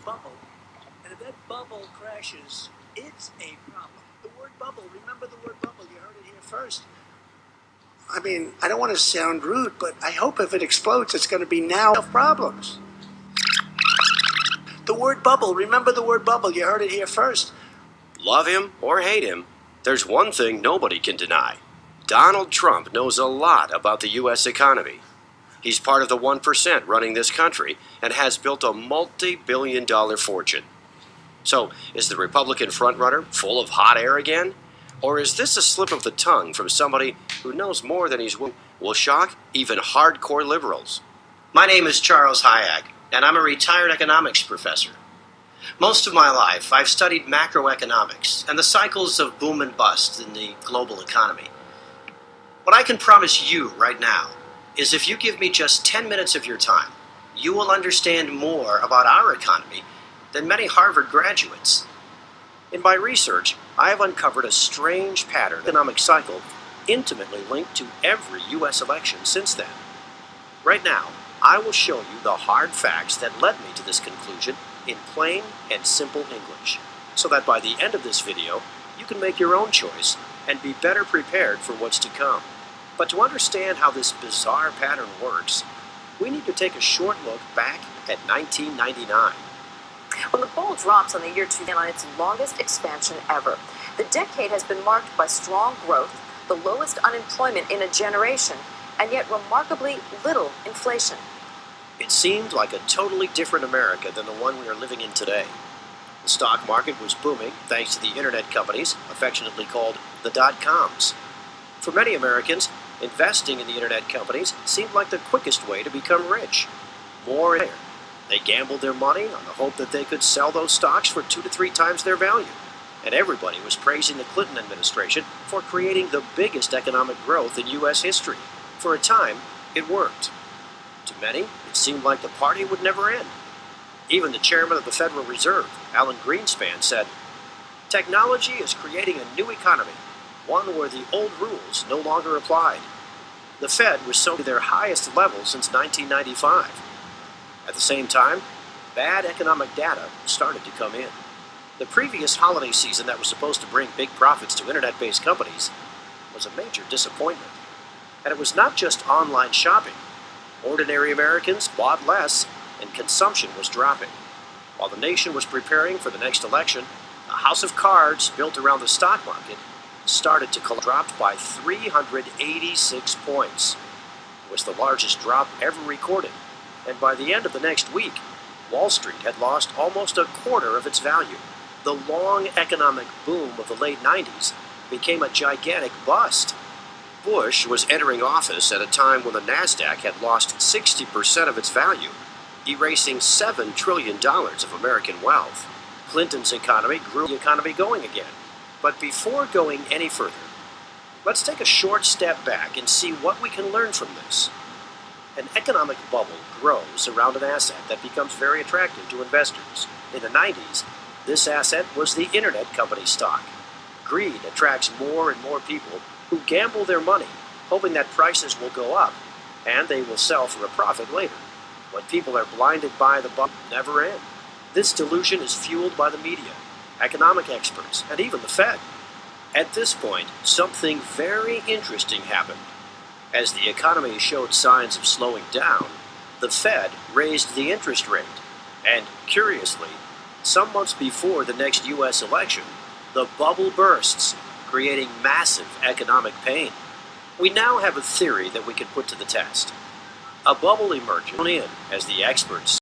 bubble, and if that bubble crashes, it's a problem. The word bubble, remember the word bubble, you heard it here first. I mean, I don't want to sound rude, but I hope if it explodes, it's going to be now problems. The word bubble, remember the word bubble, you heard it here first. Love him or hate him, there's one thing nobody can deny. Donald Trump knows a lot about the U.S. economy. He's part of the 1% running this country and has built a multi-billion-dollar fortune. So, is the Republican frontrunner full of hot air again? Or is this a slip of the tongue from somebody who knows more than will shock even hardcore liberals? My name is Charles Hayek, and I'm a retired economics professor. Most of my life, I've studied macroeconomics and the cycles of boom and bust in the global economy. What I can promise you right now is if you give me just 10 minutes of your time, you will understand more about our economy than many Harvard graduates. In my research, I have uncovered a strange pattern economic cycle intimately linked to every U.S. election since then. Right now, I will show you the hard facts that led me to this conclusion in plain and simple English, so that by the end of this video, you can make your own choice and be better prepared for what's to come. But to understand how this bizarre pattern works, we need to take a short look back at 1999. When the bull drops on the year 2000 on its longest expansion ever, the decade has been marked by strong growth, the lowest unemployment in a generation, and yet remarkably little inflation. It seemed like a totally different America than the one we are living in today. The stock market was booming thanks to the internet companies, affectionately called the dot-coms. For many Americans, investing in the internet companies seemed like the quickest way to become rich. More and more. They gambled their money on the hope that they could sell those stocks for 2 to 3 times their value. And everybody was praising the Clinton administration for creating the biggest economic growth in U.S. history. For a time, it worked. To many, it seemed like the party would never end. Even the chairman of the Federal Reserve, Alan Greenspan, said, "Technology is creating a new economy, one where the old rules no longer applied." The Fed was so to their highest level since 1995. At the same time, bad economic data started to come in. The previous holiday season that was supposed to bring big profits to internet-based companies was a major disappointment. And it was not just online shopping. Ordinary Americans bought less, and consumption was dropping. While the nation was preparing for the next election, a house of cards built around the stock market started to collapse, dropped by 386 points. It was the largest drop ever recorded, and by the end of the next week, Wall Street had lost almost a quarter of its value. The long economic boom of the late 90s became a gigantic bust. Bush was entering office at a time when the NASDAQ had lost 60% of its value, erasing $7 trillion of American wealth. Clinton's economy grew the economy going again. But before going any further, let's take a short step back and see what we can learn from this. An economic bubble grows around an asset that becomes very attractive to investors. In the 90s, this asset was the internet company stock. Greed attracts more and more people who gamble their money, hoping that prices will go up, and they will sell for a profit later. When people are blinded by the bubble, never end. This delusion is fueled by the media, economic experts, and even the Fed. At this point, something very interesting happened. As the economy showed signs of slowing down, the Fed raised the interest rate, and curiously, some months before the next U.S. election, the bubble bursts, creating massive economic pain. We now have a theory that we can put to the test. A bubble emerges as the experts